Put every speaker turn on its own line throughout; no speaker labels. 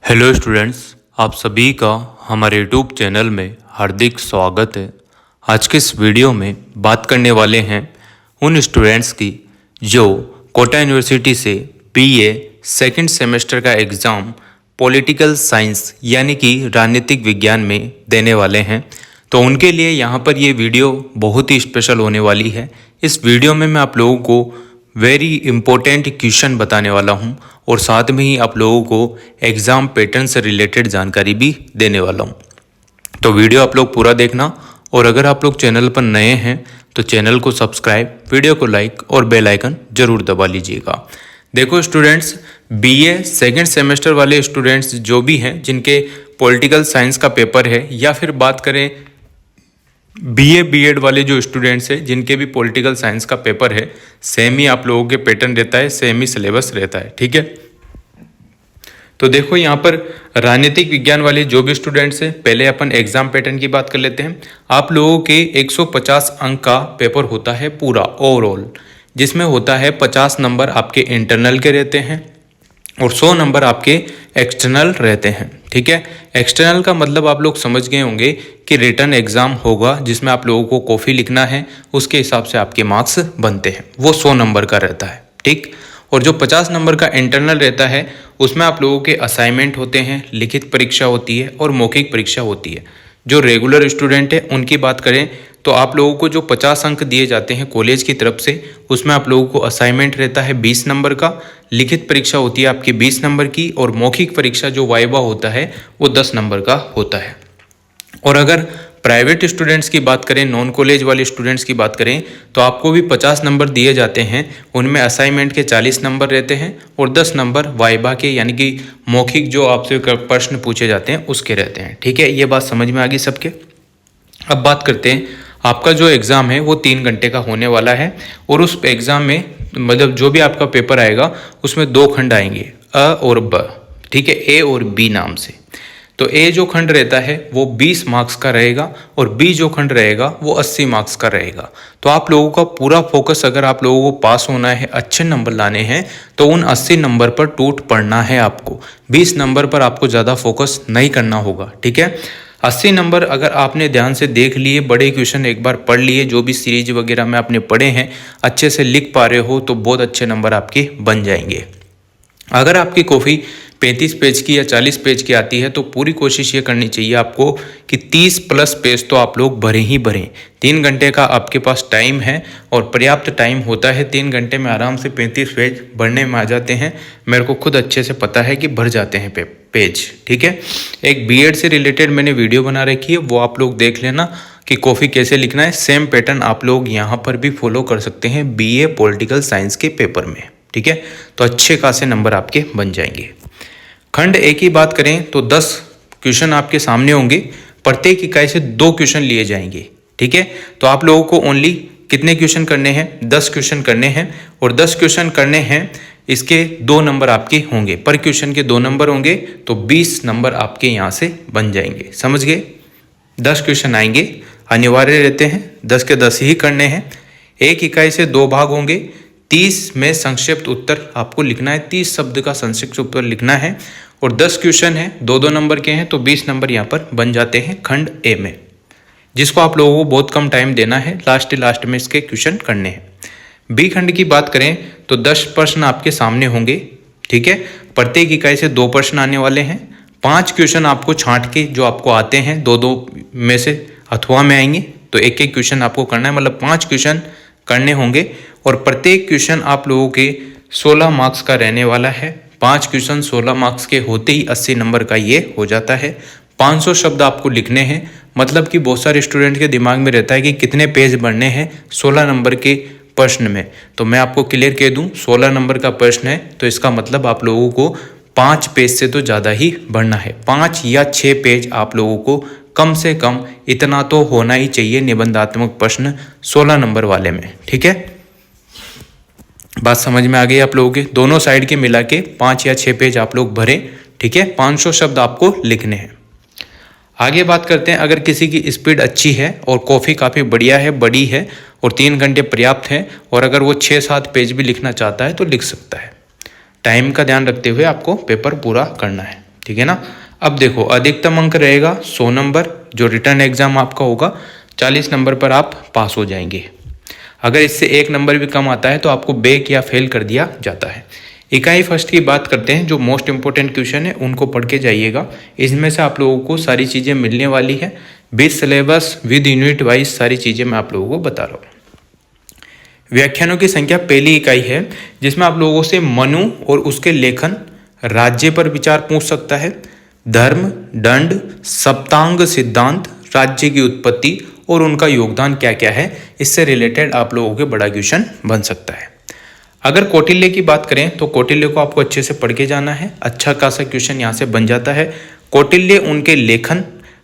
Hello students, आप सभी का हमारे यूट्यूब चैनल में हार्दिक स्वागत है। आज के इस वीडियो में बात करने वाले हैं उन स्टूडेंट्स की जो कोटा यूनिवर्सिटी से बीए सेकंड सेमेस्टर का एग्ज़ाम पॉलिटिकल साइंस यानी कि राजनीतिक विज्ञान में देने वाले हैं। तो उनके लिए यहाँ पर ये वीडियो बहुत ही स्पेशल होने वाली है। इस वीडियो में मैं आप लोगों को वेरी इंपॉर्टेंट क्वेश्चन बताने वाला हूँ और साथ में ही आप लोगों को एग्ज़ाम पैटर्न से रिलेटेड जानकारी भी देने वाला हूँ। तो वीडियो आप लोग पूरा देखना और अगर आप लोग चैनल पर नए हैं तो चैनल को सब्सक्राइब, वीडियो को लाइक और बेल आइकन ज़रूर दबा लीजिएगा। देखो स्टूडेंट्स, बीए सेकेंड सेमेस्टर वाले स्टूडेंट्स जो भी हैं जिनके पॉलिटिकल साइंस का पेपर है या फिर बात करें बीए बीएड वाले जो स्टूडेंट्स हैं जिनके भी पॉलिटिकल साइंस का पेपर है, सेम ही आप लोगों के पैटर्न रहता है, सेम ही सिलेबस रहता है। ठीक है, तो देखो यहाँ पर राजनीतिक विज्ञान वाले जो भी स्टूडेंट्स हैं, पहले अपन एग्जाम पैटर्न की बात कर लेते हैं। आप लोगों के 150 अंक का पेपर होता है पूरा ओवरऑल, जिसमें होता है 50 नंबर आपके इंटरनल के रहते हैं और 100 नंबर आपके एक्सटर्नल रहते हैं। ठीक है, एक्सटर्नल का मतलब आप लोग समझ गए होंगे कि रिटन एग्जाम होगा जिसमें आप लोगों को कॉपी लिखना है, उसके हिसाब से आपके मार्क्स बनते हैं, वो 100 नंबर का रहता है। ठीक, और जो 50 नंबर का इंटरनल रहता है उसमें आप लोगों के असाइनमेंट होते हैं, लिखित परीक्षा होती है और मौखिक परीक्षा होती है। जो रेगुलर स्टूडेंट है उनकी बात करें तो आप लोगों को जो 50 अंक दिए जाते हैं कॉलेज की तरफ से, उसमें आप लोगों को असाइनमेंट रहता है 20 नंबर का, लिखित परीक्षा होती है आपकी 20 नंबर की और मौखिक परीक्षा जो वाइवा होता है वो 10 नंबर का होता है। और अगर प्राइवेट स्टूडेंट्स की बात करें, नॉन कॉलेज वाले स्टूडेंट्स की बात करें तो आपको भी 50 नंबर दिए जाते हैं, उनमें असाइनमेंट के 40 नंबर रहते हैं और 10 नंबर वाइबा के यानी कि मौखिक जो आपसे प्रश्न पूछे जाते हैं उसके रहते हैं। ठीक है, ये बात समझ में आ गई सबके। अब बात करते हैं, आपका जो एग्ज़ाम है वो 3 घंटे का होने वाला है और उस एग्ज़ाम में मतलब जो भी आपका पेपर आएगा उसमें 2 खंड आएंगे, अ और ब। ठीक है, ए और बी नाम से। तो ए जो खंड रहता है वो 20 मार्क्स का रहेगा और बी जो खंड रहेगा वो 80 मार्क्स का रहेगा। तो आप लोगों का पूरा फोकस, अगर आप लोगों को पास होना है, अच्छे नंबर लाने हैं, तो उन 80 नंबर पर टूट पड़ना है आपको। 20 नंबर पर आपको ज़्यादा फोकस नहीं करना होगा। ठीक है, 80 नंबर अगर आपने ध्यान से देख लिए, बड़े क्वेश्चन एक बार पढ़ लिए, जो भी सीरीज वगैरह में आपने पढ़े हैं, अच्छे से लिख पा रहे हो तो बहुत अच्छे नंबर आपके बन जाएंगे। अगर आपकी कॉपी 35 पेज की या 40 पेज की आती है तो पूरी कोशिश ये करनी चाहिए आपको कि 30 प्लस पेज तो आप लोग भरें ही भरें। 3 घंटे का आपके पास टाइम है और पर्याप्त टाइम होता है, 3 घंटे में आराम से 35 पेज भरने में आ जाते हैं। मेरे को खुद अच्छे से पता है कि भर जाते हैं पेज। ठीक है, एक बीएड से रिलेटेड मैंने वीडियो बना रखी है, वो आप लोग देख लेना कि कॉफी कैसे लिखना है। सेम पैटर्न आप लोग यहाँ पर भी फॉलो कर सकते हैं बीए पॉलिटिकल साइंस के पेपर में। ठीक है, तो अच्छे खासे नंबर आपके बन जाएंगे। खंड ए की बात करें तो 10 क्वेश्चन आपके सामने होंगे, प्रत्येक इकाई से 2 क्वेश्चन लिए जाएंगे। ठीक है, तो आप लोगों को ओनली कितने क्वेश्चन करने हैं? 10 क्वेश्चन करने हैं और 10 क्वेश्चन करने हैं, इसके 2 नंबर आपके होंगे, पर क्वेश्चन के 2 नंबर होंगे, तो 20 नंबर आपके यहाँ से बन जाएंगे। समझ गए? 10 क्वेश्चन आएंगे, अनिवार्य रहते हैं, 10 के 10 ही करने हैं। एक इकाई से 2 भाग होंगे, 30 में संक्षिप्त उत्तर आपको लिखना है, 30 शब्द का संक्षिप्त उत्तर लिखना है और 10 क्वेश्चन हैं, 2-2 नंबर के हैं, तो 20 नंबर यहाँ पर बन जाते हैं खंड ए में, जिसको आप लोगों को बहुत कम टाइम देना है, लास्ट में इसके क्वेश्चन करने हैं। बी खंड की बात करें तो 10 प्रश्न आपके सामने होंगे। ठीक है, प्रत्येक इकाई से 2 प्रश्न आने वाले हैं, 5 क्वेश्चन आपको छांट के जो आपको आते हैं 2-2 में से अथवा में आएंगे, तो एक एक क्वेश्चन आपको करना है, मतलब 5 क्वेश्चन करने होंगे और प्रत्येक क्वेश्चन आप लोगों के 16 मार्क्स का रहने वाला है। 5 क्वेश्चन 16 मार्क्स के होते ही 80 नंबर का ये हो जाता है। 500 शब्द आपको लिखने हैं, मतलब कि बहुत सारे स्टूडेंट के दिमाग में रहता है कि कितने पेज बढ़ने हैं 16 नंबर के प्रश्न में। तो मैं आपको क्लियर कह दूं, 16 नंबर का प्रश्न है तो इसका मतलब आप लोगों को 5 पेज से तो ज़्यादा ही बढ़ना है। 5 या 6 पेज आप लोगों को कम से कम इतना तो होना ही चाहिए निबंधात्मक प्रश्न 16 नंबर वाले में। ठीक है, बात समझ में आ गई आप लोगों के? दोनों साइड के मिला के 5 या 6 पेज आप लोग भरें। ठीक है, 500 शब्द आपको लिखने हैं। आगे बात करते हैं, अगर किसी की स्पीड अच्छी है और कॉफ़ी काफ़ी बढ़िया है, बड़ी है और 3 घंटे पर्याप्त हैं और अगर वो 6-7 पेज भी लिखना चाहता है तो लिख सकता है। टाइम का ध्यान रखते हुए आपको पेपर पूरा करना है। ठीक है ना। अब देखो अधिकतम अंक रहेगा 100 नंबर, जो रिटर्न एग्जाम आपका होगा 40 नंबर पर आप पास हो जाएंगे। अगर इससे 1 नंबर भी कम आता है तो आपको बैक या फेल कर दिया जाता है। इकाई फर्स्ट की बात करते हैं, जो मोस्ट इंपॉर्टेंट क्वेश्चन है उनको पढ़ के जाइएगा। इसमें से आप लोगों को सारी चीज़ें मिलने वाली है, with syllabus with unit wise सारी चीज़ें मैं आप लोगों को बता रहा हूँ। व्याख्यानों की संख्या पहली इकाई है, जिसमें आप लोगों से मनु और उसके लेखन, राज्य पर विचार पूछ सकता है, धर्म, दंड, सप्तांग सिद्धांत, राज्य की उत्पत्ति और उनका योगदान क्या क्या है, इससे रिलेटेड आप लोगों के बड़ा क्वेश्चन बन सकता है। अगर कौटिल्य की बात करें तो कौटिल्य को आपको अच्छे से पढ़ के जाना है, अच्छा खासा क्वेश्चन यहाँ से बन जाता है। कौटिल्य, उनके लेखन,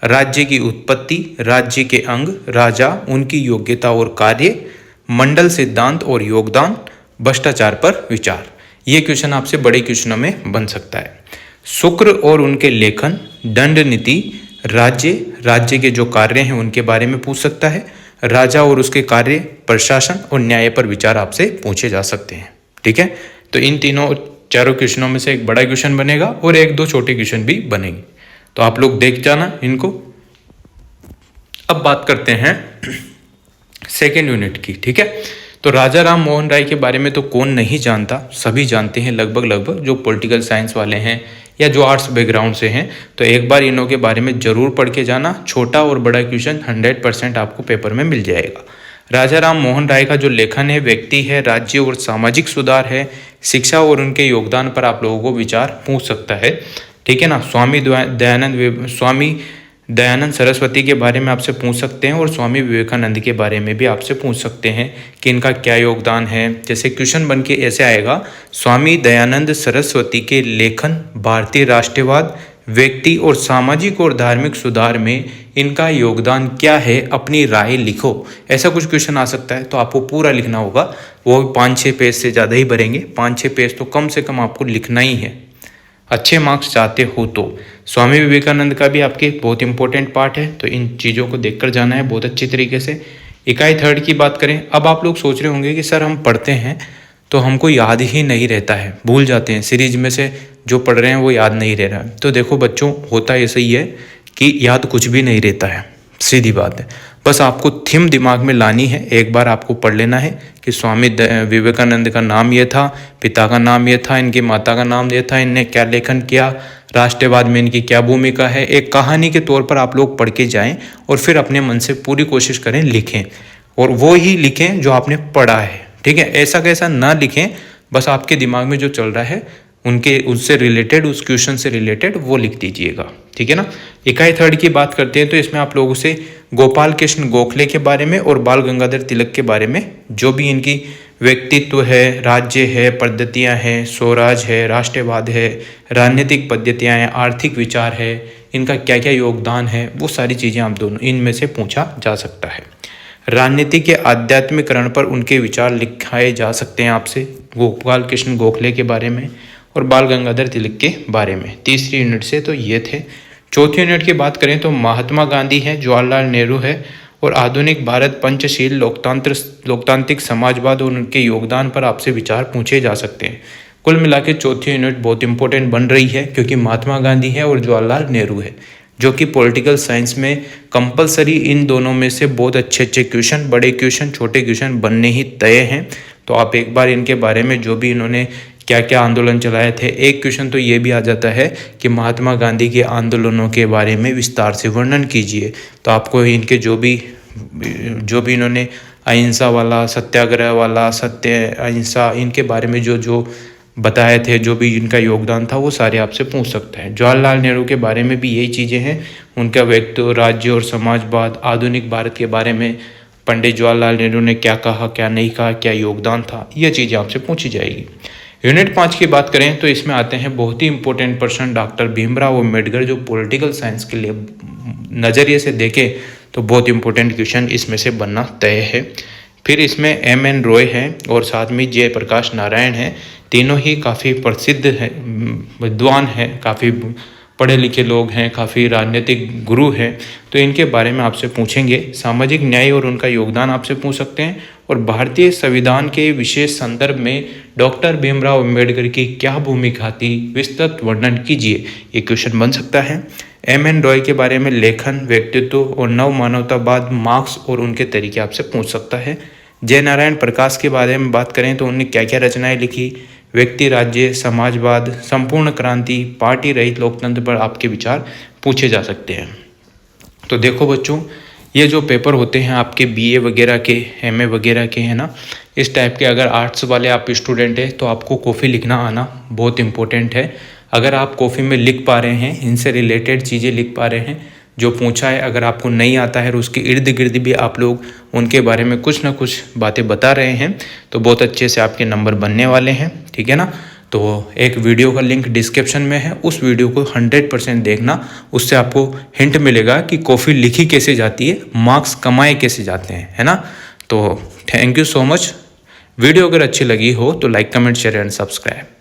राज्य की उत्पत्ति, राज्य के अंग, राजा, उनकी योग्यता और कार्य, मंडल सिद्धांत और योगदान, भ्रष्टाचार पर विचार, ये क्वेश्चन आपसे बड़े क्वेश्चनों में बन सकता है। शुक्र और उनके लेखन, दंड नीति, राज्य के जो कार्य हैं उनके बारे में पूछ सकता है, राजा और उसके कार्य, प्रशासन और न्याय पर विचार आपसे पूछे जा सकते हैं। ठीक है, तो इन चारों क्वेश्चनों में से एक बड़ा क्वेश्चन बनेगा और 1-2 छोटे क्वेश्चन भी बनेंगे, तो आप लोग देख जाना इनको। अब बात करते हैं सेकेंड यूनिट की। ठीक है, तो राजा राम मोहन राय के बारे में तो कौन नहीं जानता, सभी जानते हैं लगभग जो पॉलिटिकल साइंस वाले हैं या जो आर्ट्स बैकग्राउंड से हैं, तो एक बार इनों के बारे में जरूर पढ़ के जाना। छोटा और बड़ा क्वेश्चन 100% आपको पेपर में मिल जाएगा। राजा राम मोहन राय का जो लेखन है, व्यक्ति है, राज्य और सामाजिक सुधार है, शिक्षा और उनके योगदान पर आप लोगों को विचार पूछ सकता है। ठीक है ना। स्वामी दयानंद सरस्वती के बारे में आपसे पूछ सकते हैं और स्वामी विवेकानंद के बारे में भी आपसे पूछ सकते हैं कि इनका क्या योगदान है। जैसे क्वेश्चन बन के ऐसे आएगा, स्वामी दयानंद सरस्वती के लेखन, भारतीय राष्ट्रवाद, व्यक्ति और सामाजिक और धार्मिक सुधार में इनका योगदान क्या है, अपनी राय लिखो। ऐसा कुछ क्वेश्चन आ सकता है, तो आपको पूरा लिखना होगा। वो 5-6 पेज से ज़्यादा ही भरेंगे, 5-6 पेज तो कम से कम आपको लिखना ही है, अच्छे मार्क्स चाहते हो तो। स्वामी विवेकानंद का भी आपके बहुत इंपॉर्टेंट पार्ट है, तो इन चीज़ों को देखकर जाना है बहुत अच्छी तरीके से। इकाई थर्ड की बात करें, अब आप लोग सोच रहे होंगे कि सर हम पढ़ते हैं तो हमको याद ही नहीं रहता है, भूल जाते हैं, सीरीज में से जो पढ़ रहे हैं वो याद नहीं रह रहा है। तो देखो बच्चों, होता ऐसा ही है कि याद कुछ भी नहीं रहता है, सीधी बात है। बस आपको थीम दिमाग में लानी है, एक बार आपको पढ़ लेना है कि स्वामी विवेकानंद का नाम ये था, पिता का नाम ये था, इनकी माता का नाम ये था, इनने क्या लेखन किया, राष्ट्रवाद में इनकी क्या भूमिका है। एक कहानी के तौर पर आप लोग पढ़ के जाएं और फिर अपने मन से पूरी कोशिश करें लिखें, और वो ही लिखें जो आपने पढ़ा है। ठीक है, ऐसा कैसा ना लिखें, बस आपके दिमाग में जो चल रहा है उससे रिलेटेड, उस क्वेश्चन से रिलेटेड वो लिख दीजिएगा। ठीक है ना। इकाई थर्ड की बात करते हैं, तो इसमें आप लोगों से गोपाल कृष्ण गोखले के बारे में और बाल गंगाधर तिलक के बारे में, जो भी इनकी व्यक्तित्व है, राज्य है, पद्धतियां हैं, स्वराज है, राष्ट्रवाद है, राजनीतिक पद्धतियां हैं, आर्थिक विचार है, इनका क्या क्या योगदान है, वो सारी चीज़ें आप दोनों इनमें से पूछा जा सकता है। राजनीति के आध्यात्मिकरण पर उनके विचार लिखाए जा सकते हैं आपसे, गोपाल कृष्ण गोखले के बारे में और बाल गंगाधर तिलक के बारे में। तीसरी यूनिट से तो ये थे। चौथी यूनिट की बात करें तो महात्मा गांधी है, जवाहरलाल नेहरू है और आधुनिक भारत, पंचशील, लोकतांत्रिक समाजवाद और उनके योगदान पर आपसे विचार पूछे जा सकते हैं। कुल मिला के चौथी यूनिट बहुत इंपॉर्टेंट बन रही है, क्योंकि महात्मा गांधी है और जवाहरलाल नेहरू है, जो कि पॉलिटिकल साइंस में कंपलसरी इन दोनों में से बहुत अच्छे अच्छे क्वेश्चन, बड़े क्वेश्चन, छोटे क्वेश्चन बनने ही तय हैं। तो आप एक बार इनके बारे में, जो भी इन्होंने क्या क्या आंदोलन चलाए थे, एक क्वेश्चन तो ये भी आ जाता है कि महात्मा गांधी के आंदोलनों के बारे में विस्तार से वर्णन कीजिए। तो आपको इनके जो भी इन्होंने अहिंसा वाला, सत्याग्रह वाला, सत्य अहिंसा, इनके बारे में जो बताए थे, जो भी इनका योगदान था, वो सारे आपसे पूछ सकते हैं। जवाहरलाल नेहरू के बारे में भी यही चीज़ें हैं, उनका व्यक्तित्व, राज्य और समाजवाद, आधुनिक भारत के बारे में पंडित जवाहरलाल नेहरू ने क्या कहा, क्या नहीं कहा, क्या योगदान था, ये चीज़ें आपसे पूछी जाएगी। यूनिट 5 की बात करें तो इसमें आते हैं बहुत ही important person doctor Bhimrao Ambedkar, जो पॉलिटिकल साइंस के लिए नज़रिए से देखें तो बहुत इंपॉर्टेंट क्वेश्चन इसमें से बनना तय है। फिर इसमें M.N. रॉय हैं और साथ में जयप्रकाश नारायण हैं, तीनों ही काफ़ी प्रसिद्ध हैं, विद्वान हैं, काफ़ी पढ़े लिखे लोग हैं, काफ़ी राजनीतिक गुरु हैं, तो इनके बारे में आपसे पूछेंगे। सामाजिक न्याय और उनका योगदान आपसे पूछ सकते हैं और भारतीय संविधान के विशेष संदर्भ में डॉक्टर भीमराव अंबेडकर की क्या भूमिका थी, विस्तृत वर्णन कीजिए। ये क्वेश्चन बन सकता है। एम.एन. रॉय के बारे में लेखन, व्यक्तित्व और नव मानवतावाद, मार्क्स और उनके तरीके आपसे पूछ सकता है। जयनारायण प्रकाश के बारे में बात करें तो उन्होंने क्या क्या रचनाएं लिखी, व्यक्ति राज्य, समाजवाद, संपूर्ण क्रांति, पार्टी रहित लोकतंत्र पर आपके विचार पूछे जा सकते हैं। तो देखो बच्चों, ये जो पेपर होते हैं आपके बीए वगैरह के, एमए वगैरह के, है ना, इस टाइप के अगर आर्ट्स वाले आप स्टूडेंट हैं तो आपको कॉफ़ी लिखना आना बहुत इंपॉर्टेंट है। अगर आप कॉफ़ी में लिख पा रहे हैं, इनसे रिलेटेड चीज़ें लिख पा रहे हैं, जो पूछा है अगर आपको नहीं आता है और उसके इर्द गिर्द भी आप लोग उनके बारे में कुछ ना कुछ बातें बता रहे हैं, तो बहुत अच्छे से आपके नंबर बनने वाले हैं, ठीक है ना। तो एक वीडियो का लिंक डिस्क्रिप्शन में है, उस वीडियो को 100% देखना, उससे आपको हिंट मिलेगा कि कॉफ़ी लिखी कैसे जाती है, मार्क्स कमाए कैसे जाते हैं, है ना। तो thank you so much. Video अगर अच्छी लगी हो तो like, comment, share and subscribe.